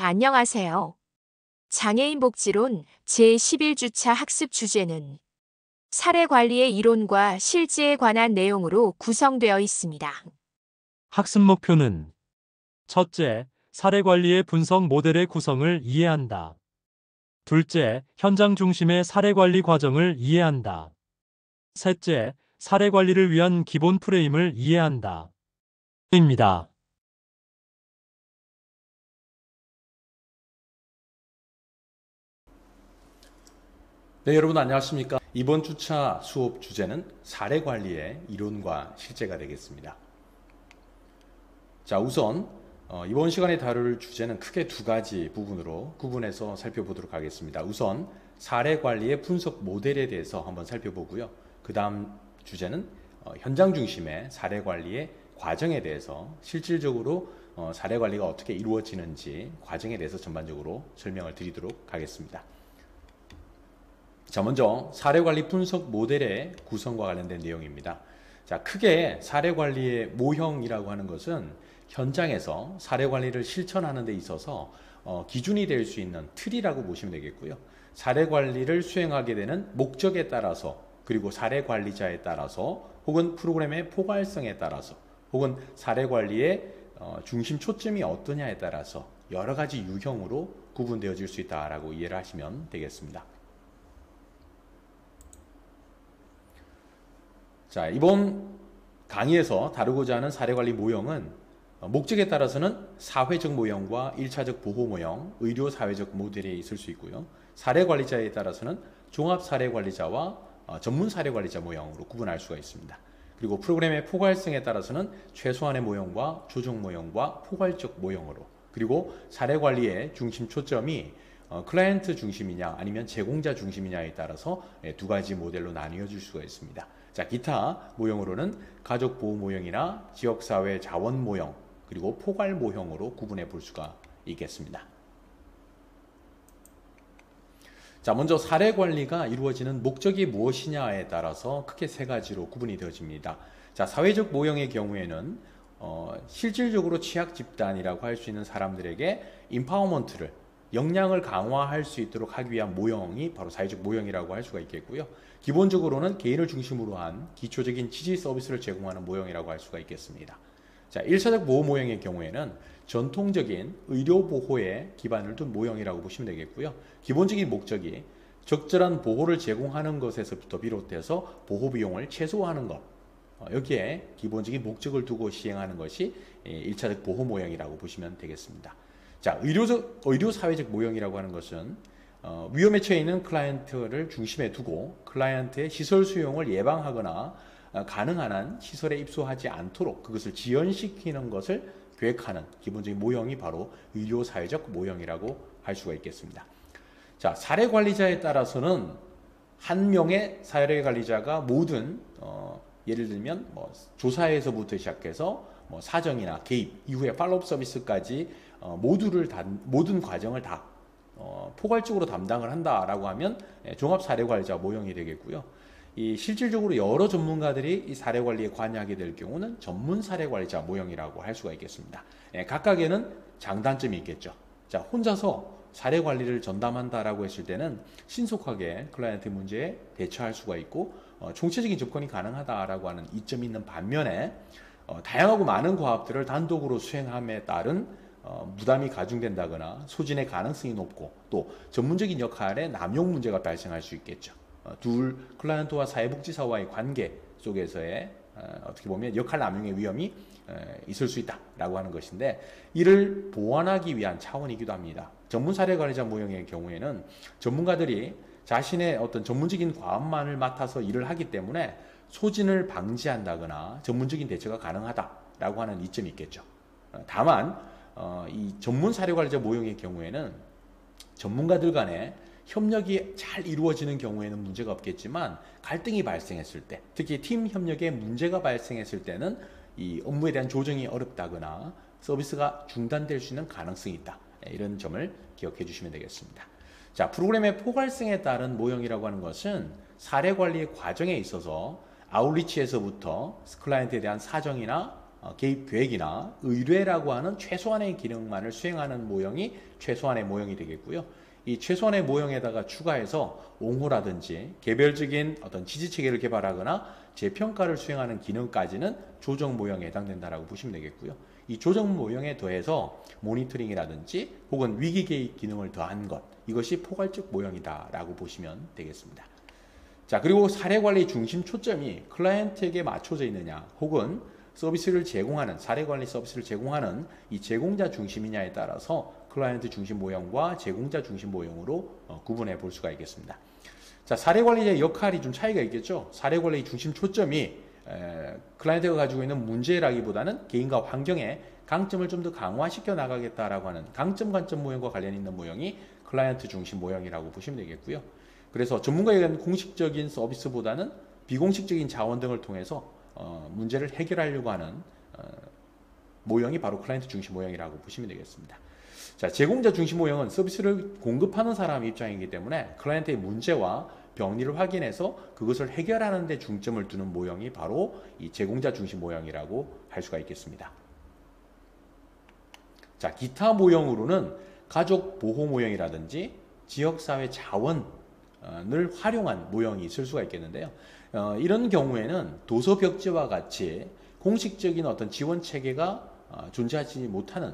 안녕하세요. 장애인 복지론 제11주차 학습 주제는 사례 관리의 이론과 실지에 관한 내용으로 구성되어 있습니다. 학습 목표는 첫째, 사례 관리의 분석 모델의 구성을 이해한다. 둘째, 현장 중심의 사례 관리 과정을 이해한다. 셋째, 사례 관리를 위한 기본 프레임을 이해한다. 입니다. 네, 여러분 안녕하십니까? 이번 주차 수업 주제는 사례 관리의 이론과 실제가 되겠습니다. 자, 우선 이번 시간에 다룰 주제는 크게 두 가지 부분으로 구분해서 살펴보도록 하겠습니다. 우선 사례 관리의 분석 모델에 대해서 한번 살펴보고요. 그 다음 주제는 현장 중심의 사례 관리의 과정에 대해서 실질적으로 사례 관리가 어떻게 이루어지는지 과정에 대해서 전반적으로 설명을 드리도록 하겠습니다. 자, 먼저 사례관리 분석 모델의 구성과 관련된 내용입니다. 자, 크게 사례관리의 모형이라고 하는 것은 현장에서 사례관리를 실천하는 데 있어서 기준이 될 수 있는 틀이라고 보시면 되겠고요. 사례관리를 수행하게 되는 목적에 따라서, 그리고 사례관리자에 따라서, 혹은 프로그램의 포괄성에 따라서, 혹은 사례관리의 중심 초점이 어떠냐에 따라서 여러 가지 유형으로 구분되어질 수 있다라고 이해를 하시면 되겠습니다. 자, 이번 강의에서 다루고자 하는 사례관리 모형은 목적에 따라서는 사회적 모형과 1차적 보호 모형, 의료 사회적 모델이 있을 수 있고요. 사례관리자에 따라서는 종합 사례관리자와 전문 사례관리자 모형으로 구분할 수가 있습니다. 그리고 프로그램의 포괄성에 따라서는 최소한의 모형과 조정 모형과 포괄적 모형으로, 그리고 사례관리의 중심 초점이 클라이언트 중심이냐 아니면 제공자 중심이냐에 따라서 두 가지 모델로 나뉘어질 수가 있습니다. 자, 기타 모형으로는 가족 보호 모형이나 지역사회 자원 모형, 그리고 포괄 모형으로 구분해 볼 수가 있겠습니다. 자, 먼저 사례 관리가 이루어지는 목적이 무엇이냐에 따라서 크게 세 가지로 구분이 되어집니다. 자, 사회적 모형의 경우에는 실질적으로 취약 집단이라고 할 수 있는 사람들에게 임파워먼트를, 역량을 강화할 수 있도록 하기 위한 모형이 바로 사회적 모형이라고 할 수가 있겠고요. 기본적으로는 개인을 중심으로 한 기초적인 지지 서비스를 제공하는 모형이라고 할 수가 있겠습니다. 자, 1차적 보호 모형의 경우에는 전통적인 의료 보호에 기반을 둔 모형이라고 보시면 되겠고요. 기본적인 목적이 적절한 보호를 제공하는 것에서부터 비롯해서 보호 비용을 최소화하는 것, 여기에 기본적인 목적을 두고 시행하는 것이 1차적 보호 모형이라고 보시면 되겠습니다. 자, 의료 사회적 모형이라고 하는 것은 위험에 처해 있는 클라이언트를 중심에 두고 클라이언트의 시설 수용을 예방하거나 가능한 한 시설에 입소하지 않도록 그것을 지연시키는 것을 계획하는 기본적인 모형이 바로 의료 사회적 모형이라고 할 수가 있겠습니다. 자, 사례 관리자에 따라서는 한 명의 사례 관리자가 모든 예를 들면 조사에서부터 시작해서 사정이나 개입 이후에 팔로업 서비스까지 모든 과정을 다 포괄적으로 담당을 한다라고 하면 종합 사례관리자 모형이 되겠고요. 이 실질적으로 여러 전문가들이 이 사례관리에 관여하게 될 경우는 전문 사례관리자 모형이라고 할 수가 있겠습니다. 각각에는 장단점이 있겠죠. 자, 혼자서 사례관리를 전담한다라고 했을 때는 신속하게 클라이언트 문제에 대처할 수가 있고 총체적인 접근이 가능하다라고 하는 이점이 있는 반면에 다양하고 많은 과업들을 단독으로 수행함에 따른 부담이 가중된다거나 소진의 가능성이 높고 또 전문적인 역할에 남용 문제가 발생할 수 있겠죠. 둘 클라이언트와 사회복지사와의 관계 속에서의 어떻게 보면 역할 남용의 위험이 있을 수 있다라고 하는 것인데, 이를 보완하기 위한 차원이기도 합니다. 전문 사례관리자 모형의 경우에는 전문가들이 자신의 어떤 전문적인 과업만을 맡아서 일을 하기 때문에 소진을 방지한다거나 전문적인 대처가 가능하다라고 하는 이점이 있겠죠. 다만 이 전문 사례관리자 모형의 경우에는 전문가들 간에 협력이 잘 이루어지는 경우에는 문제가 없겠지만 갈등이 발생했을 때, 특히 팀 협력에 문제가 발생했을 때는 이 업무에 대한 조정이 어렵다거나 서비스가 중단될 수 있는 가능성이 있다. 이런 점을 기억해 주시면 되겠습니다. 자, 프로그램의 포괄성에 따른 모형이라고 하는 것은 사례 관리의 과정에 있어서 아웃리치에서부터 클라이언트에 대한 사정이나 개입 계획이나 의뢰라고 하는 최소한의 기능만을 수행하는 모형이 최소한의 모형이 되겠고요. 이 최소한의 모형에다가 추가해서 옹호라든지 개별적인 어떤 지지 체계를 개발하거나 재평가를 수행하는 기능까지는 조정 모형에 해당된다라고 보시면 되겠고요. 이 조정 모형에 더해서 모니터링이라든지 혹은 위기 개입 기능을 더한 것, 이것이 포괄적 모형이다라고 보시면 되겠습니다. 자, 그리고 사례 관리 중심 초점이 클라이언트에게 맞춰져 있느냐, 혹은 서비스를 제공하는, 사례 관리 서비스를 제공하는 이 제공자 중심이냐에 따라서 클라이언트 중심 모형과 제공자 중심 모형으로 구분해 볼 수가 있겠습니다. 자, 사례 관리자의 역할이 좀 차이가 있겠죠. 사례 관리 중심 초점이 클라이언트가 가지고 있는 문제라기보다는 개인과 환경의 강점을 좀 더 강화시켜 나가겠다라고 하는 강점 관점 모형과 관련 있는 모형이 클라이언트 중심 모형이라고 보시면 되겠고요. 그래서 전문가에 의한 공식적인 서비스보다는 비공식적인 자원 등을 통해서 문제를 해결하려고 하는 모형이 바로 클라이언트 중심 모형이라고 보시면 되겠습니다. 자, 제공자 중심 모형은 서비스를 공급하는 사람 입장이기 때문에 클라이언트의 문제와 병리를 확인해서 그것을 해결하는 데 중점을 두는 모형이 바로 이 제공자 중심 모형이라고 할 수가 있겠습니다. 자, 기타 모형으로는 가족 보호 모형이라든지 지역사회 자원을 활용한 모형이 있을 수가 있겠는데요. 이런 경우에는 도서벽지와 같이 공식적인 어떤 지원 체계가 존재하지 못하는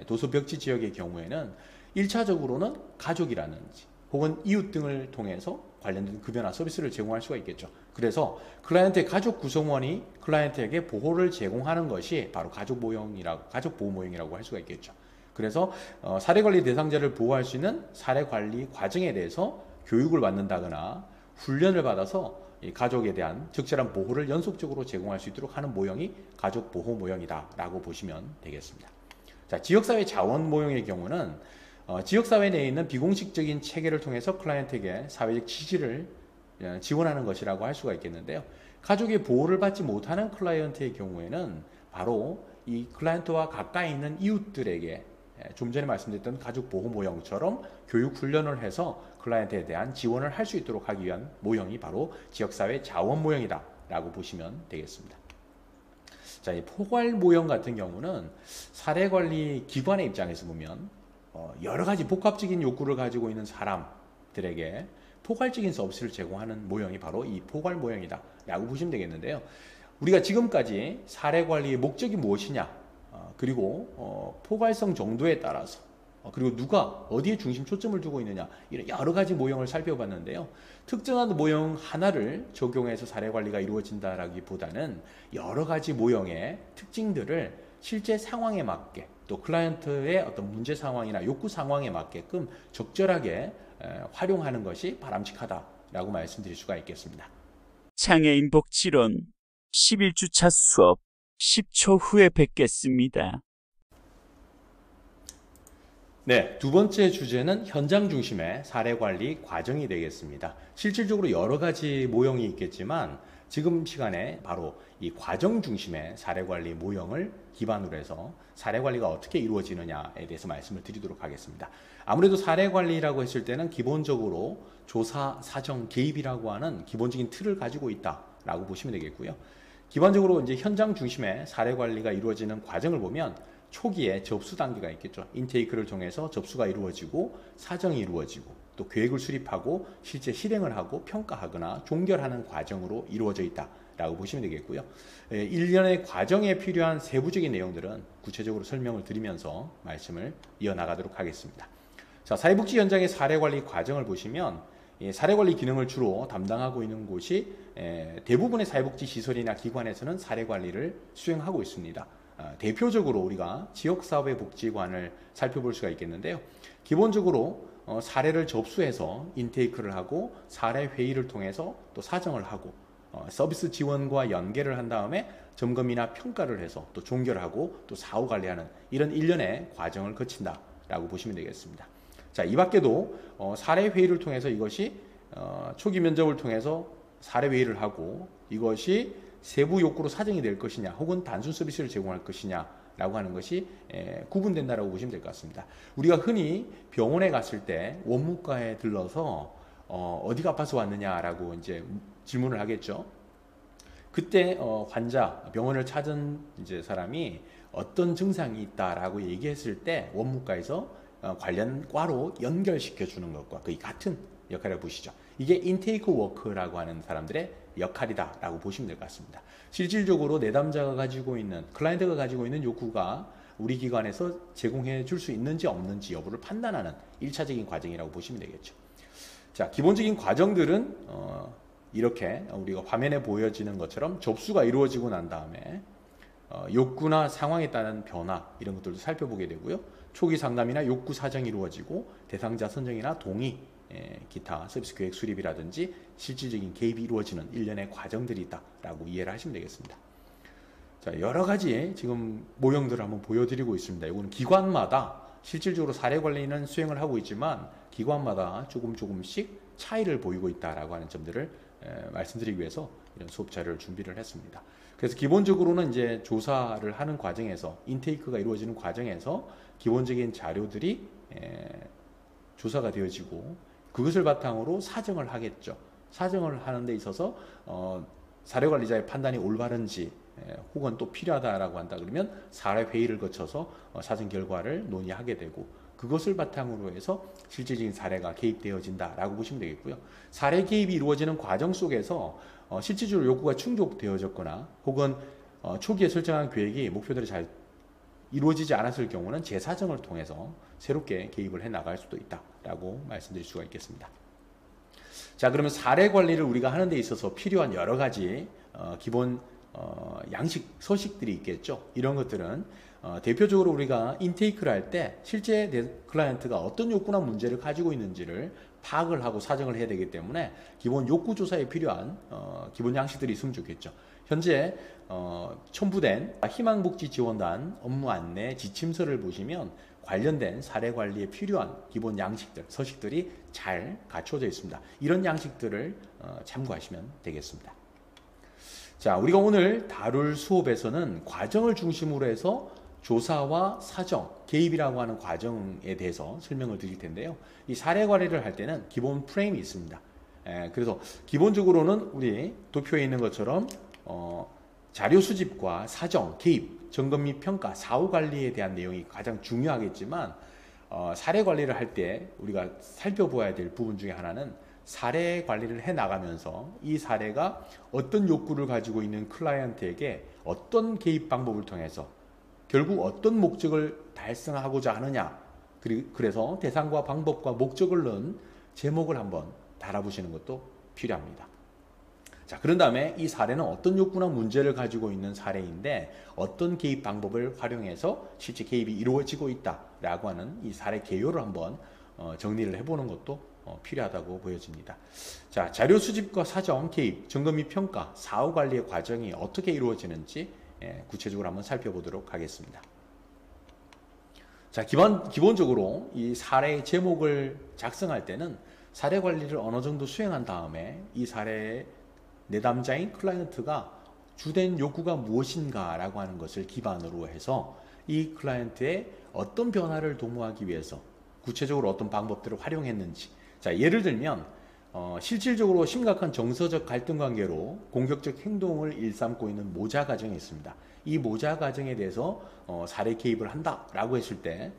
도서벽지 지역의 경우에는 1차적으로는 가족이라든지 혹은 이웃 등을 통해서 관련된 급여나 서비스를 제공할 수가 있겠죠. 그래서 클라이언트의 가족 구성원이 클라이언트에게 보호를 제공하는 것이 바로 가족 보호 모형이라고 할 수가 있겠죠. 그래서 사례관리 대상자를 보호할 수 있는 사례관리 과정에 대해서 교육을 받는다거나 훈련을 받아서 이 가족에 대한 적절한 보호를 연속적으로 제공할 수 있도록 하는 모형이 가족 보호 모형이다 라고 보시면 되겠습니다. 자, 지역사회 자원 모형의 경우는 지역사회 내에 있는 비공식적인 체계를 통해서 클라이언트에게 사회적 지지를 지원하는 것이라고 할 수가 있겠는데요. 가족의 보호를 받지 못하는 클라이언트의 경우에는 바로 이 클라이언트와 가까이 있는 이웃들에게 좀 전에 말씀드렸던 가족 보호 모형처럼 교육 훈련을 해서 클라이언트에 대한 지원을 할 수 있도록 하기 위한 모형이 바로 지역사회 자원 모형이다 라고 보시면 되겠습니다. 자, 이 포괄 모형 같은 경우는 사례관리 기관의 입장에서 보면 여러 가지 복합적인 욕구를 가지고 있는 사람들에게 포괄적인 서비스를 제공하는 모형이 바로 이 포괄 모형이다 라고 보시면 되겠는데요. 우리가 지금까지 사례관리의 목적이 무엇이냐, 그리고 포괄성 정도에 따라서, 그리고 누가 어디에 중심 초점을 두고 있느냐, 이런 여러 가지 모형을 살펴봤는데요. 특정한 모형 하나를 적용해서 사례관리가 이루어진다라기보다는 여러 가지 모형의 특징들을 실제 상황에 맞게, 또 클라이언트의 어떤 문제 상황이나 욕구 상황에 맞게끔 적절하게 활용하는 것이 바람직하다라고 말씀드릴 수가 있겠습니다. 장애인 복지론 11주차 수업 10초 후에 뵙겠습니다. 네, 두 번째 주제는 현장 중심의 사례관리 과정이 되겠습니다. 실질적으로 여러 가지 모형이 있겠지만 지금 시간에 바로 이 과정 중심의 사례관리 모형을 기반으로 해서 사례관리가 어떻게 이루어지느냐에 대해서 말씀을 드리도록 하겠습니다. 아무래도 사례관리라고 했을 때는 기본적으로 조사, 사정, 개입이라고 하는 기본적인 틀을 가지고 있다라고 보시면 되겠고요. 기본적으로 이제 현장 중심의 사례관리가 이루어지는 과정을 보면 초기에 접수 단계가 있겠죠. 인테이크를 통해서 접수가 이루어지고 사정이 이루어지고 또 계획을 수립하고 실제 실행을 하고 평가하거나 종결하는 과정으로 이루어져 있다라고 보시면 되겠고요. 일련의 과정에 필요한 세부적인 내용들은 구체적으로 설명을 드리면서 말씀을 이어나가도록 하겠습니다. 자, 사회복지 현장의 사례관리 과정을 보시면 사례관리 기능을 주로 담당하고 있는 곳이 대부분의 사회복지 시설이나 기관에서는 사례관리를 수행하고 있습니다. 대표적으로 우리가 지역사회복지관을 살펴볼 수가 있겠는데요. 기본적으로 사례를 접수해서 인테이크를 하고 사례 회의를 통해서 또 사정을 하고 서비스 지원과 연계를 한 다음에 점검이나 평가를 해서 또 종결하고 또 사후 관리하는 이런 일련의 과정을 거친다라고 보시면 되겠습니다. 자, 이 밖에도 사례 회의를 통해서 이것이 초기 면접을 통해서 사례 회의를 하고 이것이 세부 욕구로 사정이 될 것이냐 혹은 단순 서비스를 제공할 것이냐 라고 하는 것이 구분된다라고 보시면 될 것 같습니다. 우리가 흔히 병원에 갔을 때 원무과에 들러서 어디가 아파서 왔느냐라고 이제 질문을 하겠죠. 그때 환자, 병원을 찾은 이제 사람이 어떤 증상이 있다라고 얘기했을 때 원무과에서 관련 과로 연결시켜 주는 것과 거의 같은 역할을 보시죠. 이게 인테이크 워크라고 하는 사람들의 역할이다라고 보시면 될 것 같습니다. 실질적으로 내담자가 가지고 있는, 클라이언트가 가지고 있는 욕구가 우리 기관에서 제공해 줄 수 있는지 없는지 여부를 판단하는 1차적인 과정이라고 보시면 되겠죠. 자, 기본적인 과정들은 이렇게 우리가 화면에 보여지는 것처럼 접수가 이루어지고 난 다음에 욕구나 상황에 따른 변화 이런 것들도 살펴보게 되고요. 초기 상담이나 욕구 사정이 이루어지고 대상자 선정이나 동의, 기타 서비스 계획 수립이라든지 실질적인 개입이 이루어지는 일련의 과정들이 있다라고 이해를 하시면 되겠습니다. 자, 여러 가지 지금 모형들을 한번 보여드리고 있습니다. 이거는 기관마다 실질적으로 사례 관리는 수행을 하고 있지만 기관마다 조금씩 차이를 보이고 있다라고 하는 점들을 말씀드리기 위해서 이런 수업 자료를 준비를 했습니다. 그래서 기본적으로는 이제 조사를 하는 과정에서 인테이크가 이루어지는 과정에서 기본적인 자료들이 조사가 되어지고 그것을 바탕으로 사정을 하겠죠. 사정을 하는 데 있어서 사례관리자의 판단이 올바른지 혹은 또 필요하다라고 한다 그러면 사례회의를 거쳐서 사정 결과를 논의하게 되고 그것을 바탕으로 해서 실질적인 사례가 개입되어진다라고 보시면 되겠고요. 사례 개입이 이루어지는 과정 속에서 실질적으로 욕구가 충족되어졌거나 혹은 초기에 설정한 계획이 목표대로 잘 이루어지지 않았을 경우는 재사정을 통해서 새롭게 개입을 해 나갈 수도 있다라고 말씀드릴 수가 있겠습니다. 자, 그러면 사례 관리를 우리가 하는 데 있어서 필요한 여러 가지 기본 양식, 서식들이 있겠죠. 이런 것들은 대표적으로 우리가 인테이크를 할 때 실제 클라이언트가 어떤 욕구나 문제를 가지고 있는지를 파악을 하고 사정을 해야 되기 때문에 기본 욕구 조사에 필요한 기본 양식들이 있으면 좋겠죠. 현재 첨부된 희망복지지원단 업무 안내 지침서를 보시면 관련된 사례 관리에 필요한 기본 양식들, 서식들이 잘 갖춰져 있습니다. 이런 양식들을 참고하시면 되겠습니다. 자, 우리가 오늘 다룰 수업에서는 과정을 중심으로 해서 조사와 사정, 개입이라고 하는 과정에 대해서 설명을 드릴 텐데요. 이 사례 관리를 할 때는 기본 프레임이 있습니다. 그래서 기본적으로는 우리 도표에 있는 것처럼 자료 수집과 사정, 개입, 점검 및 평가, 사후 관리에 대한 내용이 가장 중요하겠지만 사례 관리를 할 때 우리가 살펴봐야 될 부분 중에 하나는 사례 관리를 해 나가면서 이 사례가 어떤 욕구를 가지고 있는 클라이언트에게 어떤 개입 방법을 통해서 결국 어떤 목적을 달성하고자 하느냐, 그래서 대상과 방법과 목적을 넣은 제목을 한번 달아보시는 것도 필요합니다. 자, 그런 다음에 이 사례는 어떤 욕구나 문제를 가지고 있는 사례인데 어떤 개입 방법을 활용해서 실제 개입이 이루어지고 있다라고 하는 이 사례 개요를 한번 정리를 해보는 것도 필요하다고 보여집니다. 자, 자료 수집과 사정, 개입, 점검 및 평가, 사후 관리의 과정이 어떻게 이루어지는지 구체적으로 한번 살펴보도록 하겠습니다. 자, 기본적으로 이 사례 제목을 작성할 때는 사례 관리를 어느 정도 수행한 다음에 이 사례의 내담자인 클라이언트가 주된 욕구가 무엇인가라고 하는 것을 기반으로 해서 이 클라이언트의 어떤 변화를 도모하기 위해서 구체적으로 어떤 방법들을 활용했는지, 자, 예를 들면 실질적으로 심각한 정서적 갈등 관계로 공격적 행동을 일삼고 있는 모자 가정이 있습니다. 이 모자 가정에 대해서 사례 개입을 한다라고 했을 때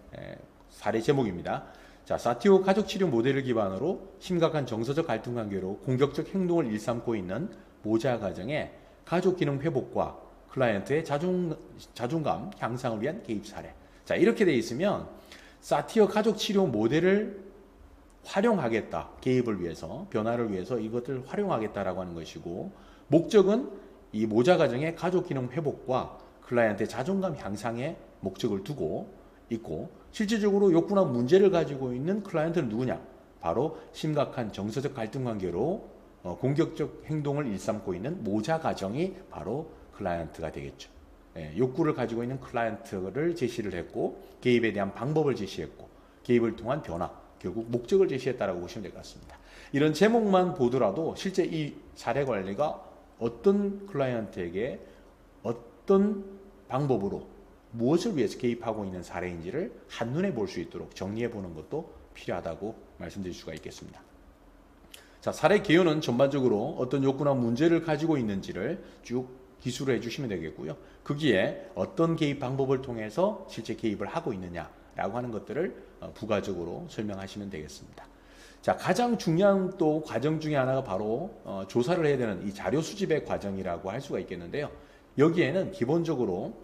사례 제목입니다. 자, 사티오 가족치료 모델을 기반으로 심각한 정서적 갈등 관계로 공격적 행동을 일삼고 있는 모자 가정의 가족 기능 회복과 클라이언트의 자존감 향상을 위한 개입 사례. 자, 이렇게 돼 있으면 사티오 가족치료 모델을 활용하겠다, 개입을 위해서, 변화를 위해서 이것들을 활용하겠다라고 하는 것이고, 목적은 이 모자 가정의 가족 기능 회복과 클라이언트의 자존감 향상에 목적을 두고 있고, 실질적으로 욕구나 문제를 가지고 있는 클라이언트는 누구냐? 바로 심각한 정서적 갈등 관계로 공격적 행동을 일삼고 있는 모자 가정이 바로 클라이언트가 되겠죠. 욕구를 가지고 있는 클라이언트를 제시를 했고, 개입에 대한 방법을 제시했고, 개입을 통한 변화, 결국 목적을 제시했다라고 보시면 될 것 같습니다. 이런 제목만 보더라도 실제 이 사례 관리가 어떤 클라이언트에게 어떤 방법으로 무엇을 위해서 개입하고 있는 사례인지를 한눈에 볼 수 있도록 정리해 보는 것도 필요하다고 말씀드릴 수가 있겠습니다. 자, 자, 사례 개요는 전반적으로 어떤 욕구나 문제를 가지고 있는지를 쭉 기술을 해주시면 되겠고요. 거기에 어떤 개입 방법을 통해서 실제 개입을 하고 있느냐라고 하는 것들을 부가적으로 설명하시면 되겠습니다. 자, 가장 중요한 또 과정 중에 하나가 바로 조사를 해야 되는 이 자료 수집의 과정이라고 할 수가 있겠는데요. 여기에는 기본적으로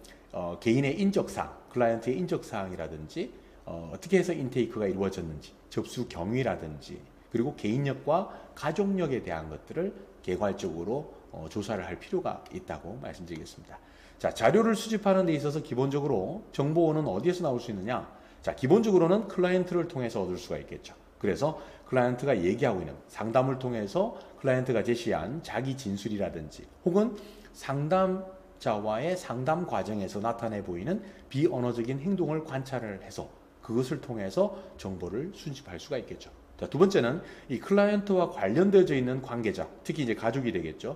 개인의 인적사항, 클라이언트의 인적사항이라든지 어떻게 해서 인테이크가 이루어졌는지, 접수 경위라든지, 그리고 개인력과 가족력에 대한 것들을 개괄적으로 조사를 할 필요가 있다고 말씀드리겠습니다. 자, 자료를 수집하는 데 있어서 기본적으로 정보원은 어디에서 나올 수 있느냐? 자, 기본적으로는 클라이언트를 통해서 얻을 수가 있겠죠. 그래서 클라이언트가 얘기하고 있는 상담을 통해서 클라이언트가 제시한 자기 진술이라든지 혹은 상담자와의 상담 과정에서 나타내 보이는 비언어적인 행동을 관찰을 해서 그것을 통해서 정보를 수집할 수가 있겠죠. 자, 두 번째는 이 클라이언트와 관련되어져 있는 관계자, 특히 이제 가족이 되겠죠.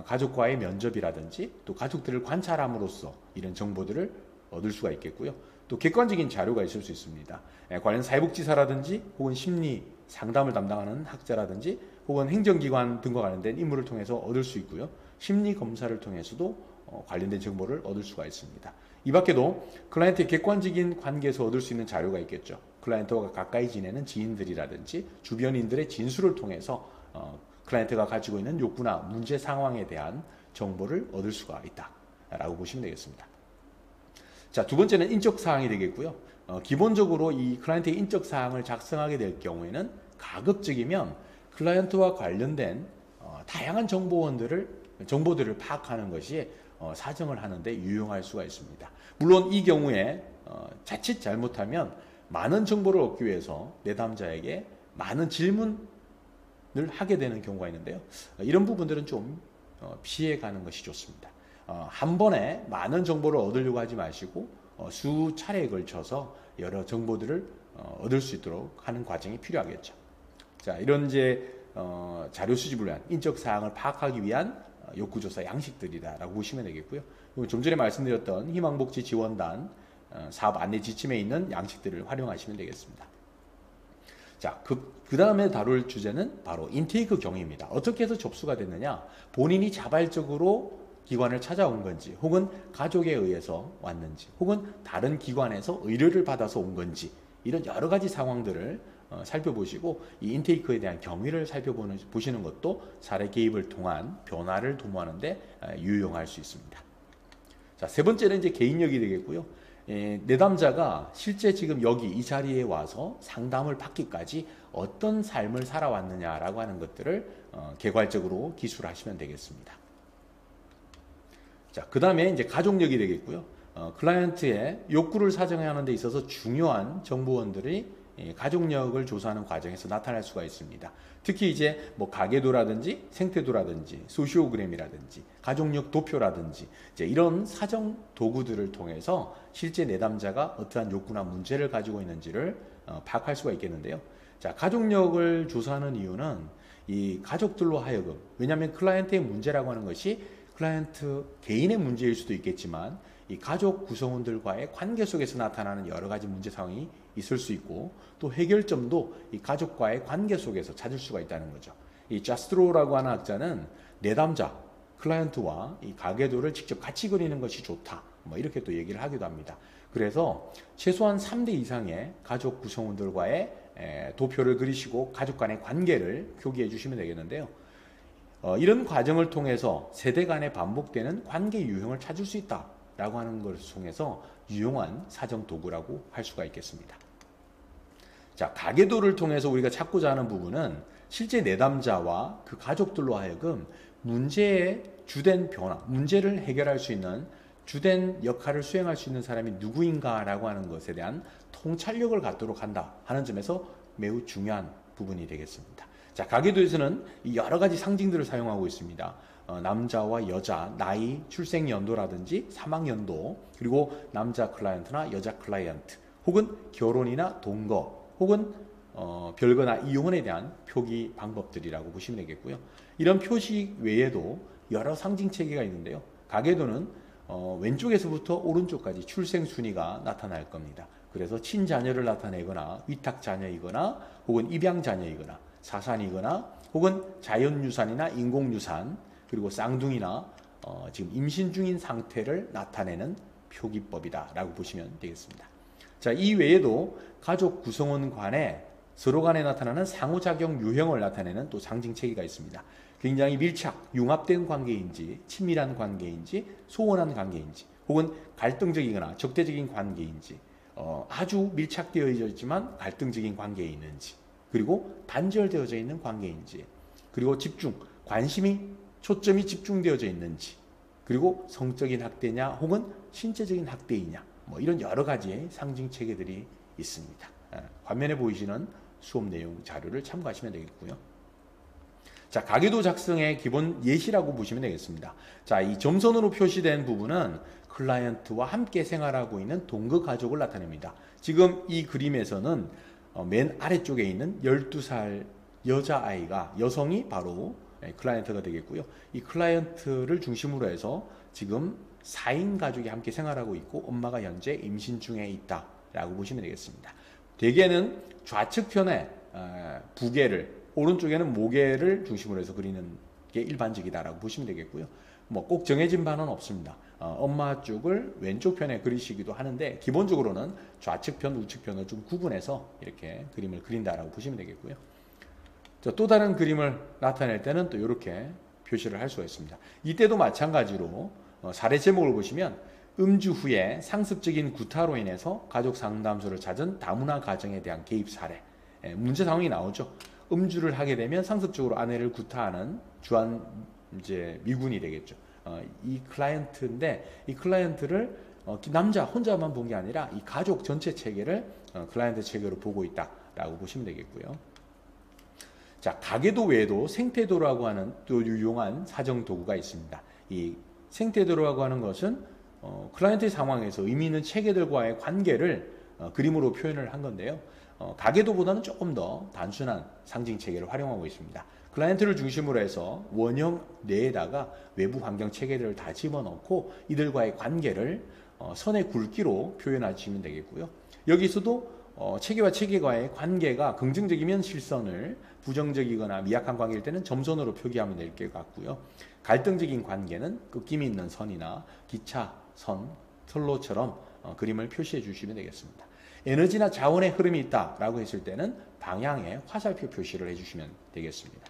가족과의 면접이라든지 또 가족들을 관찰함으로써 이런 정보들을 얻을 수가 있겠고요. 또 객관적인 자료가 있을 수 있습니다. 관련 사회복지사라든지 혹은 심리 상담을 담당하는 학자라든지 혹은 행정기관 등과 관련된 인물을 통해서 얻을 수 있고요. 심리 검사를 통해서도 관련된 정보를 얻을 수가 있습니다. 이 밖에도 클라이언트의 객관적인 관계에서 얻을 수 있는 자료가 있겠죠. 클라이언트와 가까이 지내는 지인들이라든지 주변인들의 진술을 통해서 클라이언트가 가지고 있는 욕구나 문제 상황에 대한 정보를 얻을 수가 있다라고 보시면 되겠습니다. 자, 두 번째는 인적 사항이 되겠고요. 기본적으로 이 클라이언트의 인적 사항을 작성하게 될 경우에는 가급적이면 클라이언트와 관련된 다양한 정보들을 파악하는 것이 사정을 하는데 유용할 수가 있습니다. 물론 이 경우에 자칫 잘못하면 많은 정보를 얻기 위해서 내담자에게 많은 질문을 하게 되는 경우가 있는데요. 이런 부분들은 좀 피해가는 것이 좋습니다. 한 번에 많은 정보를 얻으려고 하지 마시고 수차례에 걸쳐서 여러 정보들을 얻을 수 있도록 하는 과정이 필요하겠죠. 자, 이런 이제 자료 수집을 위한 인적 사항을 파악하기 위한 욕구조사 양식들이다라고 보시면 되겠고요. 좀 전에 말씀드렸던 희망복지 지원단 사업 안내 지침에 있는 양식들을 활용하시면 되겠습니다. 자, 그 다음에 다룰 주제는 바로 인테이크 경위입니다. 어떻게 해서 접수가 됐느냐? 본인이 자발적으로 기관을 찾아온 건지, 혹은 가족에 의해서 왔는지, 혹은 다른 기관에서 의뢰를 받아서 온 건지, 이런 여러 가지 상황들을 살펴보시고 이 인테이크에 대한 경위를 살펴보시는 것도 사례 개입을 통한 변화를 도모하는 데 유용할 수 있습니다. 자, 세 번째는 이제 개인력이 되겠고요. 내담자가 실제 지금 여기 이 자리에 와서 상담을 받기까지 어떤 삶을 살아왔느냐라고 하는 것들을 개괄적으로 기술하시면 되겠습니다. 자, 그 다음에 이제 가족력이 되겠고요. 클라이언트의 욕구를 사정하는 데 있어서 중요한 정보원들이 가족력을 조사하는 과정에서 나타날 수가 있습니다. 특히 이제 뭐 가계도라든지 생태도라든지 소시오그램이라든지 가족력 도표라든지 이제 이런 사정 도구들을 통해서 실제 내담자가 어떠한 욕구나 문제를 가지고 있는지를 파악할 수가 있겠는데요. 자, 가족력을 조사하는 이유는 이 가족들로 하여금, 왜냐하면 클라이언트의 문제라고 하는 것이 클라이언트 개인의 문제일 수도 있겠지만 이 가족 구성원들과의 관계 속에서 나타나는 여러 가지 문제 상황이 있을 수 있고 또 해결점도 이 가족과의 관계 속에서 찾을 수가 있다는 거죠. 이 자스트로라고 하는 학자는 내담자, 클라이언트와 이 가계도를 직접 같이 그리는 것이 좋다. 뭐 이렇게 또 얘기를 하기도 합니다. 그래서 최소한 3대 이상의 가족 구성원들과의 도표를 그리시고 가족 간의 관계를 표기해 주시면 되겠는데요. 이런 과정을 통해서 세대 간에 반복되는 관계 유형을 찾을 수 있다라고 하는 것을 통해서 유용한 사정 도구라고 할 수가 있겠습니다. 자, 가계도를 통해서 우리가 찾고자 하는 부분은 실제 내담자와 그 가족들로 하여금 문제의 주된 변화, 문제를 해결할 수 있는 주된 역할을 수행할 수 있는 사람이 누구인가라고 하는 것에 대한 통찰력을 갖도록 한다 하는 점에서 매우 중요한 부분이 되겠습니다. 자, 가계도에서는 여러 가지 상징들을 사용하고 있습니다. 남자와 여자, 나이, 출생 연도라든지 사망 연도, 그리고 남자 클라이언트나 여자 클라이언트, 혹은 결혼이나 동거, 혹은 별거나 이혼에 대한 표기 방법들이라고 보시면 되겠고요. 이런 표시 외에도 여러 상징 체계가 있는데요. 가계도는 왼쪽에서부터 오른쪽까지 출생 순위가 나타날 겁니다. 그래서 친자녀를 나타내거나 위탁 자녀이거나 혹은 입양 자녀이거나 사산이거나 혹은 자연유산이나 인공유산, 그리고 쌍둥이나 지금 임신 중인 상태를 나타내는 표기법이다라고 보시면 되겠습니다. 자, 이 외에도 가족 구성원 간에 서로 간에 나타나는 상호작용 유형을 나타내는 또 상징 체계가 있습니다. 굉장히 밀착, 융합된 관계인지, 친밀한 관계인지, 소원한 관계인지, 혹은 갈등적이거나 적대적인 관계인지, 아주 밀착되어 있지만 갈등적인 관계에 있는지, 그리고 단절되어져 있는 관계인지, 그리고 집중, 관심이, 초점이 집중되어져 있는지, 그리고 성적인 학대냐 혹은 신체적인 학대이냐, 뭐 이런 여러 가지의 상징 체계들이 있습니다. 화면에 보이시는 수업 내용 자료를 참고하시면 되겠고요. 자, 가계도 작성의 기본 예시라고 보시면 되겠습니다. 자, 이 점선으로 표시된 부분은 클라이언트와 함께 생활하고 있는 동거 가족을 나타냅니다. 지금 이 그림에서는 맨 아래쪽에 있는 12살 여자아이가, 여성이 바로 클라이언트가 되겠고요. 이 클라이언트를 중심으로 해서 지금 4인 가족이 함께 생활하고 있고 엄마가 현재 임신 중에 있다라고 보시면 되겠습니다. 대개는 좌측편에 부계를, 오른쪽에는 모계를 중심으로 해서 그리는 게 일반적이다라고 보시면 되겠고요. 뭐 꼭 정해진 바는 없습니다. 엄마 쪽을 왼쪽 편에 그리시기도 하는데 기본적으로는 좌측편, 우측편을 좀 구분해서 이렇게 그림을 그린다라고 보시면 되겠고요. 자, 또 다른 그림을 나타낼 때는 또 이렇게 표시를 할 수가 있습니다. 이때도 마찬가지로 사례 제목을 보시면 음주 후에 상습적인 구타로 인해서 가족 상담소를 찾은 다문화 가정에 대한 개입 사례, 문제 상황이 나오죠. 음주를 하게 되면 상습적으로 아내를 구타하는 주한 이제 미군이 되겠죠. 이 클라이언트인데 이 클라이언트를 남자 혼자만 본 게 아니라 이 가족 전체 체계를 클라이언트 체계로 보고 있다라고 보시면 되겠고요. 자, 가계도 외에도 생태도라고 하는 또 유용한 사정 도구가 있습니다. 이 생태도라고 하는 것은 클라이언트의 상황에서 의미 있는 체계들과의 관계를 그림으로 표현을 한 건데요. 가계도보다는 조금 더 단순한 상징 체계를 활용하고 있습니다. 클라이언트를 중심으로 해서 원형 내에다가 외부 환경 체계들을 다 집어넣고 이들과의 관계를 선의 굵기로 표현하시면 되겠고요. 여기서도 체계와 체계와의 관계가 긍정적이면 실선을, 부정적이거나 미약한 관계일 때는 점선으로 표기하면 될 것 같고요. 갈등적인 관계는 꺾임이 있는 선이나 기차, 선, 선로처럼 그림을 표시해 주시면 되겠습니다. 에너지나 자원의 흐름이 있다라고 했을 때는 방향에 화살표 표시를 해주시면 되겠습니다.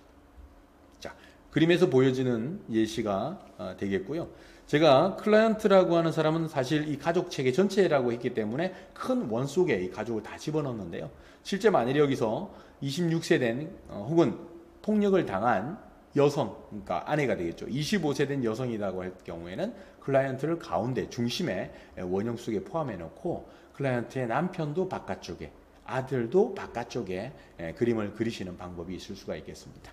자, 그림에서 보여지는 예시가 되겠고요. 제가 클라이언트라고 하는 사람은 사실 이 가족 체계 전체라고 했기 때문에 큰 원 속에 이 가족을 다 집어넣었는데요. 실제 만일 여기서 26세 된 혹은 폭력을 당한 여성, 그러니까 아내가 되겠죠. 25세 된 여성이라고 할 경우에는 클라이언트를 가운데 중심에 원형 속에 포함해 놓고 클라이언트의 남편도 바깥쪽에, 아들도 바깥쪽에 그림을 그리시는 방법이 있을 수가 있겠습니다.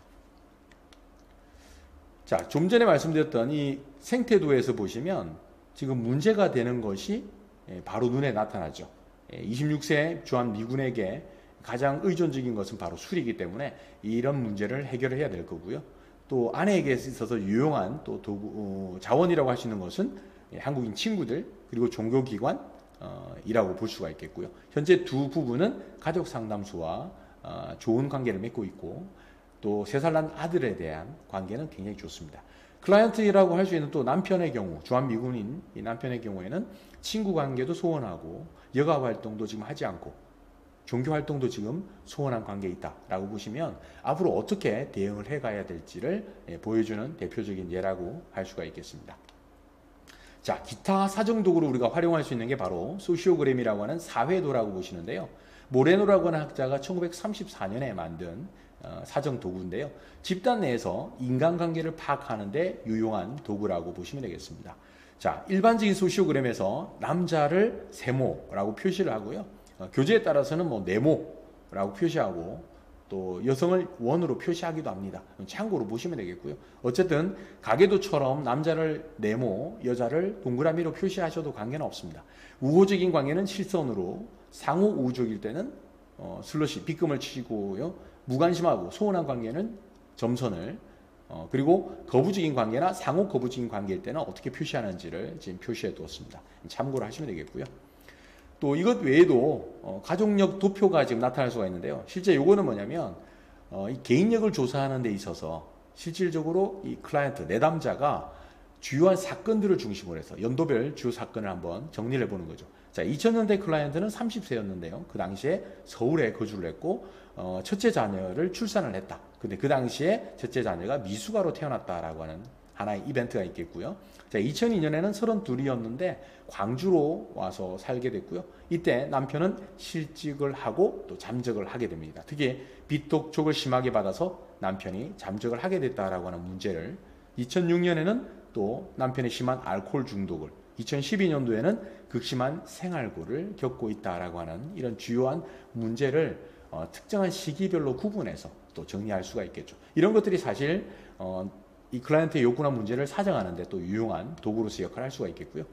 자, 좀 전에 말씀드렸던 이 생태도에서 보시면 지금 문제가 되는 것이 바로 눈에 나타나죠. 26세 주한 미군에게 가장 의존적인 것은 바로 술이기 때문에 이런 문제를 해결해야 될 거고요. 또 아내에게 있어서 유용한 또 도구, 자원이라고 할 수 있는 것은 한국인 친구들, 그리고 종교기관, 이라고 볼 수가 있겠고요. 현재 두 부부는 가족 상담소와 좋은 관계를 맺고 있고 또 3살 난 아들에 대한 관계는 굉장히 좋습니다. 클라이언트라고 할 수 있는 또 남편의 경우, 주한 미군인 이 남편의 경우에는 친구 관계도 소원하고 여가 활동도 지금 하지 않고 종교 활동도 지금 소원한 관계에 있다라고 보시면 앞으로 어떻게 대응을 해가야 될지를 보여주는 대표적인 예라고 할 수가 있겠습니다. 자, 기타 사정도구로 우리가 활용할 수 있는 게 바로 소시오그램이라고 하는 사회도라고 보시는데요. 모레노라고 하는 학자가 1934년에 만든 사정도구인데요. 집단 내에서 인간관계를 파악하는 데 유용한 도구라고 보시면 되겠습니다. 자, 일반적인 소시오그램에서 남자를 세모라고 표시를 하고요. 교재에 따라서는 뭐 네모라고 표시하고 또 여성을 원으로 표시하기도 합니다. 참고로 보시면 되겠고요. 어쨌든 가계도처럼 남자를 네모, 여자를 동그라미로 표시하셔도 관계는 없습니다. 우호적인 관계는 실선으로, 상호 우호적일 때는 슬러시, 빗금을 치고요. 무관심하고 소원한 관계는 점선을, 그리고 거부적인 관계나 상호 거부적인 관계일 때는 어떻게 표시하는지를 지금 표시해 두었습니다. 참고로 하시면 되겠고요. 또 이것 외에도 가족력 도표가 지금 나타날 수가 있는데요. 실제 요거는 뭐냐면 이 개인력을 조사하는 데 있어서 실질적으로 이 클라이언트, 내담자가 주요한 사건들을 중심으로 해서 연도별 주요 사건을 한번 정리를 해보는 거죠. 자, 2000년대 클라이언트는 30세였는데요. 그 당시에 서울에 거주를 했고 첫째 자녀를 출산을 했다. 근데 그 당시에 첫째 자녀가 미숙아로 태어났다라고 하는 하나의 이벤트가 있겠고요. 자, 2002년에는 32이었는데 광주로 와서 살게 됐고요. 이때 남편은 실직을 하고 또 잠적을 하게 됩니다. 특히 빚독촉을 심하게 받아서 남편이 잠적을 하게 됐다라고 하는 문제를, 2006년에는 또 남편의 심한 알코올 중독을, 2012년도에는 극심한 생활고를 겪고 있다라고 하는 이런 주요한 문제를 특정한 시기별로 구분해서 또 정리할 수가 있겠죠. 이런 것들이 사실 이 클라이언트의 욕구나 문제를 사정하는 데 또 유용한 도구로서 역할을 할 수가 있겠고요.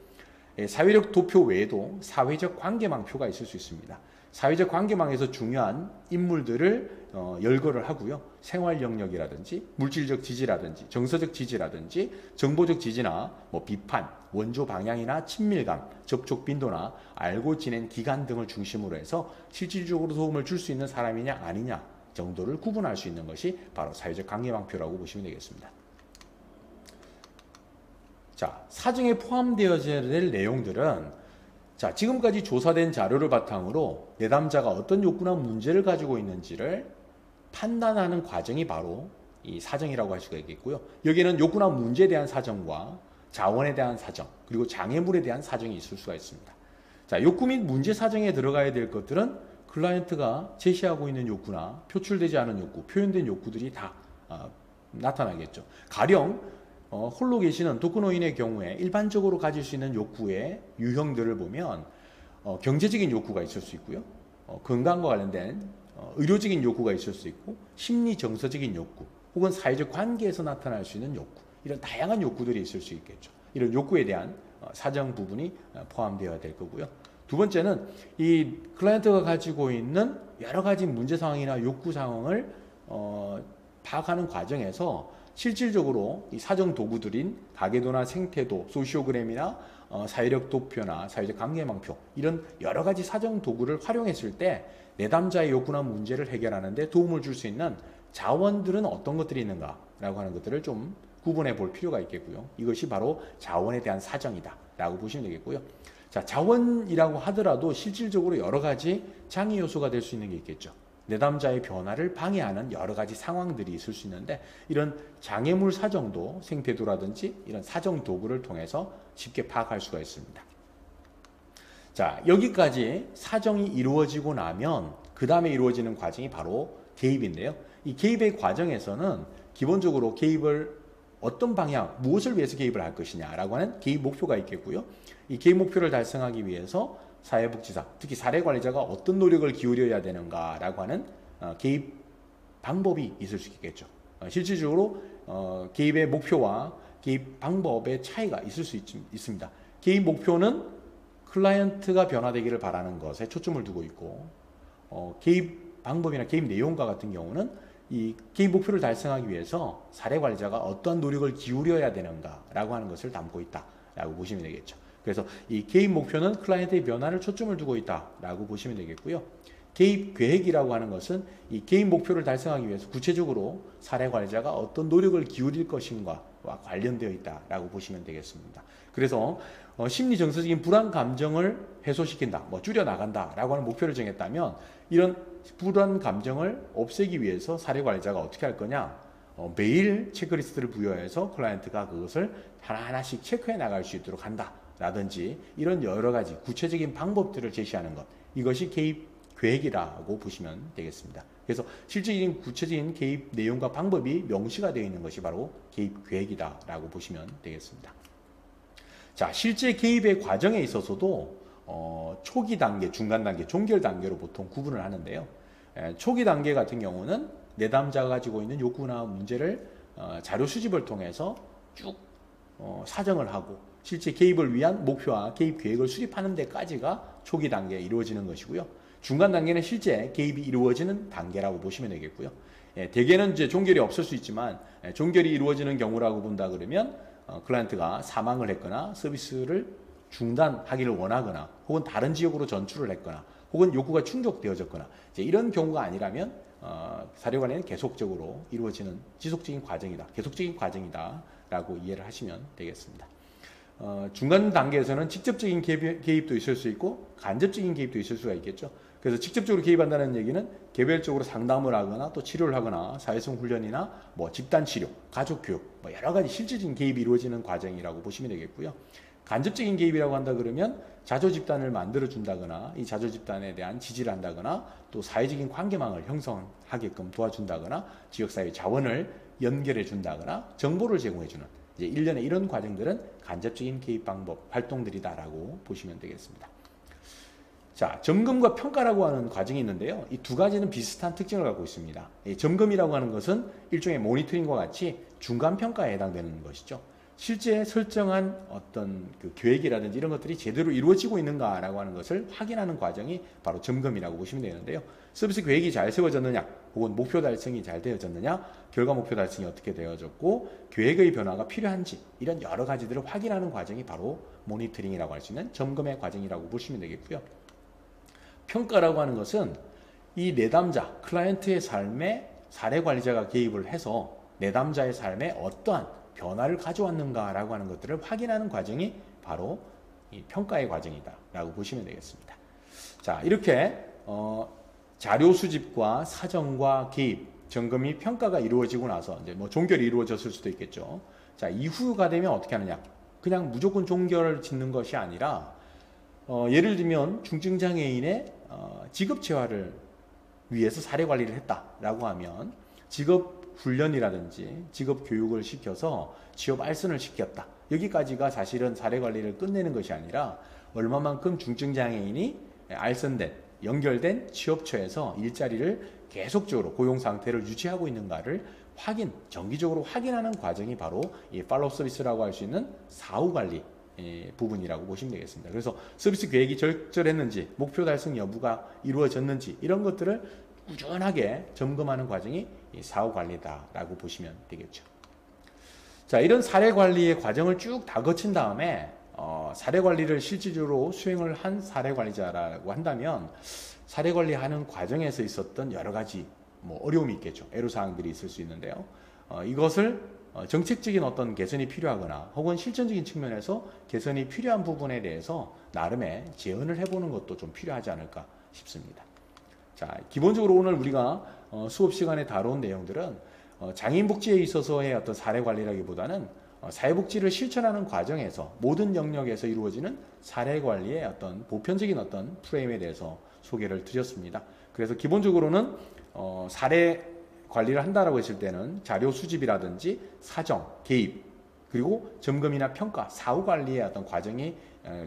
사회적 도표 외에도 사회적 관계망표가 있을 수 있습니다. 사회적 관계망에서 중요한 인물들을 열거를 하고요. 생활 영역이라든지 물질적 지지라든지 정서적 지지라든지 정보적 지지나 뭐 비판, 원조 방향이나 친밀감, 접촉 빈도나 알고 지낸 기간 등을 중심으로 해서 실질적으로 도움을 줄 수 있는 사람이냐 아니냐 정도를 구분할 수 있는 것이 바로 사회적 관계망표라고 보시면 되겠습니다. 자, 사정에 포함되어야 될 내용들은, 자, 지금까지 조사된 자료를 바탕으로 내담자가 어떤 욕구나 문제를 가지고 있는지를 판단하는 과정이 바로 이 사정이라고 할 수가 있겠고요. 여기에는 욕구나 문제에 대한 사정과 자원에 대한 사정, 그리고 장애물에 대한 사정이 있을 수가 있습니다. 자, 욕구 및 문제 사정에 들어가야 될 것들은 클라이언트가 제시하고 있는 욕구나 표출되지 않은 욕구, 표현된 욕구들이 다 나타나겠죠. 가령 홀로 계시는 독거노인의 경우에 일반적으로 가질 수 있는 욕구의 유형들을 보면 경제적인 욕구가 있을 수 있고요. 건강과 관련된 의료적인 욕구가 있을 수 있고, 심리 정서적인 욕구, 혹은 사회적 관계에서 나타날 수 있는 욕구, 이런 다양한 욕구들이 있을 수 있겠죠. 이런 욕구에 대한 사정 부분이 포함되어야 될 거고요. 두 번째는 이 클라이언트가 가지고 있는 여러 가지 문제 상황이나 욕구 상황을 파악하는 과정에서 실질적으로 이 사정 도구들인 가계도나 생태도, 소시오그램이나 사회적 도표나 사회적 관계망표, 이런 여러 가지 사정 도구를 활용했을 때 내담자의 욕구나 문제를 해결하는 데 도움을 줄 수 있는 자원들은 어떤 것들이 있는가라고 하는 것들을 좀 구분해 볼 필요가 있겠고요. 이것이 바로 자원에 대한 사정이다 라고 보시면 되겠고요. 자, 자원이라고 하더라도 실질적으로 여러 가지 장애 요소가 될 수 있는 게 있겠죠. 내담자의 변화를 방해하는 여러 가지 상황들이 있을 수 있는데, 이런 장애물 사정도 생태도라든지 이런 사정 도구를 통해서 쉽게 파악할 수가 있습니다. 자, 여기까지 사정이 이루어지고 나면 그 다음에 이루어지는 과정이 바로 개입인데요. 이 개입의 과정에서는 기본적으로 개입을 어떤 방향, 무엇을 위해서 개입을 할 것이냐라고 하는 개입 목표가 있겠고요. 이 개입 목표를 달성하기 위해서 사회복지사, 특히 사례관리자가 어떤 노력을 기울여야 되는가라고 하는 개입 방법이 있을 수 있겠죠. 실질적으로 개입의 목표와 개입 방법의 차이가 있을 수 있습니다. 개입 목표는 클라이언트가 변화되기를 바라는 것에 초점을 두고 있고, 개입 방법이나 개입 내용과 같은 경우는 이 개입 목표를 달성하기 위해서 사례관리자가 어떠한 노력을 기울여야 되는가라고 하는 것을 담고 있다라고 보시면 되겠죠. 그래서 이 개입 목표는 클라이언트의 변화를 초점을 두고 있다라고 보시면 되겠고요. 개입 계획이라고 하는 것은 이 개입 목표를 달성하기 위해서 구체적으로 사례관리자가 어떤 노력을 기울일 것인가와 관련되어 있다라고 보시면 되겠습니다. 그래서 심리 정서적인 불안 감정을 해소시킨다, 줄여나간다라고 하는 목표를 정했다면, 이런 불안 감정을 없애기 위해서 사례관리자가 어떻게 할 거냐? 매일 체크리스트를 부여해서 클라이언트가 그것을 하나하나씩 체크해 나갈 수 있도록 한다 라든지, 이런 여러 가지 구체적인 방법들을 제시하는 것, 이것이 개입 계획이라고 보시면 되겠습니다. 그래서 실질적인 구체적인 개입 내용과 방법이 명시가 되어 있는 것이 바로 개입 계획이다라고 보시면 되겠습니다. 자, 실제 개입의 과정에 있어서도 초기 단계, 중간 단계, 종결 단계로 보통 구분을 하는데요. 초기 단계 같은 경우는 내담자가 가지고 있는 욕구나 문제를 자료 수집을 통해서 쭉 사정을 하고 실제 개입을 위한 목표와 개입 계획을 수립하는 데까지가 초기 단계에 이루어지는 것이고요. 중간 단계는 실제 개입이 이루어지는 단계라고 보시면 되겠고요. 대개는 이제 종결이 없을 수 있지만, 종결이 이루어지는 경우라고 본다 그러면 클라이언트가 사망을 했거나 서비스를 중단하기를 원하거나, 혹은 다른 지역으로 전출을 했거나, 혹은 욕구가 충족되어졌거나, 이제 이런 경우가 아니라면 사례 관리는 계속적으로 이루어지는 지속적인 과정이다. 계속적인 과정이다. 라고 이해를 하시면 되겠습니다. 중간 단계에서는 직접적인 개입도 있을 수 있고 간접적인 개입도 있을 수가 있겠죠. 그래서 직접적으로 개입한다는 얘기는 개별적으로 상담을 하거나 또 치료를 하거나 사회성 훈련이나 뭐 집단 치료, 가족 교육, 뭐 여러 가지 실질적인 개입이 이루어지는 과정이라고 보시면 되겠고요. 간접적인 개입이라고 한다 그러면 자조 집단을 만들어 준다거나 이 자조 집단에 대한 지지를 한다거나 또 사회적인 관계망을 형성하게끔 도와준다거나 지역사회 자원을 연결해 준다거나 정보를 제공해 주는 이제 일련의 이런 과정들은 간접적인 개입 방법, 활동들이다라고 보시면 되겠습니다. 자, 점검과 평가라고 하는 과정이 있는데요. 이 두 가지는 비슷한 특징을 갖고 있습니다. 이 점검이라고 하는 것은 일종의 모니터링과 같이 중간 평가에 해당되는 것이죠. 실제 설정한 어떤 그 계획이라든지 이런 것들이 제대로 이루어지고 있는가라고 하는 것을 확인하는 과정이 바로 점검이라고 보시면 되는데요. 서비스 계획이 잘 세워졌느냐, 혹은 목표 달성이 잘 되어졌느냐, 결과 목표 달성이 어떻게 되어졌고, 계획의 변화가 필요한지 이런 여러 가지들을 확인하는 과정이 바로 모니터링이라고 할 수 있는 점검의 과정이라고 보시면 되겠고요. 평가라고 하는 것은 이 내담자, 클라이언트의 삶에 사례 관리자가 개입을 해서 내담자의 삶에 어떠한 변화를 가져왔는가라고 하는 것들을 확인하는 과정이 바로 이 평가의 과정이다라고 보시면 되겠습니다. 자, 이렇게 자료 수집과 사정과 개입, 점검이 평가가 이루어지고 나서 이제 뭐 종결이 이루어졌을 수도 있겠죠. 자, 이후가 되면 어떻게 하느냐? 그냥 무조건 종결을 짓는 것이 아니라 예를 들면 중증장애인의 직업 재활을 위해서 사례 관리를 했다라고 하면 직업 훈련이라든지 직업 교육을 시켜서 취업 알선을 시켰다. 여기까지가 사실은 사례 관리를 끝내는 것이 아니라 얼마만큼 중증장애인이 알선된, 연결된 취업처에서 일자리를 계속적으로 고용 상태를 유지하고 있는가를 정기적으로 확인하는 과정이 바로 이 팔로우 서비스라고 할 수 있는 사후 관리 부분이라고 보시면 되겠습니다. 그래서 서비스 계획이 적절했는지, 목표 달성 여부가 이루어졌는지 이런 것들을 꾸준하게 점검하는 과정이 이 사후 관리다라고 보시면 되겠죠. 자, 이런 사례 관리의 과정을 쭉 다 거친 다음에 사례 관리를 실질적으로 수행을 한 사례 관리자라고 한다면 사례 관리하는 과정에서 있었던 여러 가지 뭐 어려움이 있겠죠. 애로사항들이 있을 수 있는데요. 이것을 정책적인 어떤 개선이 필요하거나 혹은 실천적인 측면에서 개선이 필요한 부분에 대해서 나름의 제언을 해보는 것도 좀 필요하지 않을까 싶습니다. 자, 기본적으로 오늘 우리가 수업 시간에 다룬 내용들은 장애인 복지에 있어서의 어떤 사례 관리라기보다는 사회복지를 실천하는 과정에서 모든 영역에서 이루어지는 사례 관리의 어떤 보편적인 어떤 프레임에 대해서 소개를 드렸습니다. 그래서 기본적으로는 사례 관리를 한다라고 했을 때는 자료 수집이라든지 사정, 개입, 그리고 점검이나 평가, 사후 관리의 어떤 과정이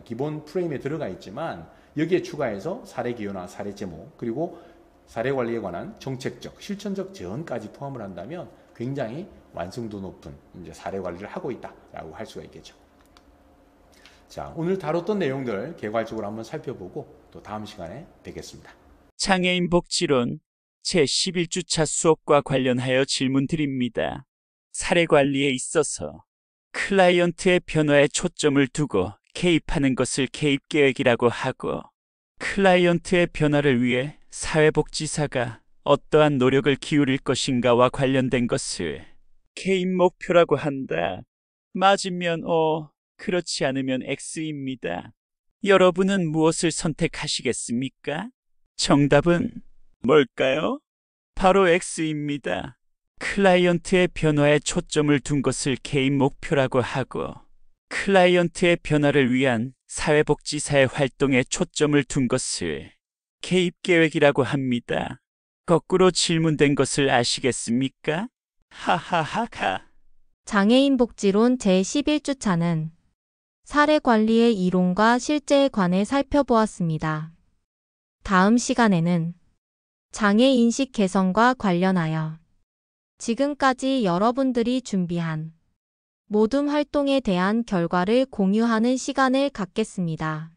기본 프레임에 들어가 있지만 여기에 추가해서 사례 기여나 사례 제목, 그리고 사례 관리에 관한 정책적, 실천적 제언까지 포함을 한다면 굉장히 완성도 높은 이제 사례 관리를 하고 있다라고 할 수가 있겠죠. 자, 오늘 다뤘던 내용들 개괄적으로 한번 살펴보고 또 다음 시간에 뵙겠습니다. 장애인 복지론 제11주차 수업과 관련하여 질문 드립니다. 사례 관리에 있어서 클라이언트의 변화에 초점을 두고 개입하는 것을 개입계획이라고 하고, 클라이언트의 변화를 위해 사회복지사가 어떠한 노력을 기울일 것인가와 관련된 것을 개입 목표라고 한다. 맞으면 O, 그렇지 않으면 X입니다. 여러분은 무엇을 선택하시겠습니까? 정답은 뭘까요? 바로 X입니다. 클라이언트의 변화에 초점을 둔 것을 개입 목표라고 하고, 클라이언트의 변화를 위한 사회복지사의 활동에 초점을 둔 것을 개입계획이라고 합니다. 거꾸로 질문된 것을 아시겠습니까? 하하하하. 장애인 복지론 제11주차는 사례 관리의 이론과 실제에 관해 살펴보았습니다. 다음 시간에는 장애인식 개선과 관련하여 지금까지 여러분들이 준비한 모둠 활동에 대한 결과를 공유하는 시간을 갖겠습니다.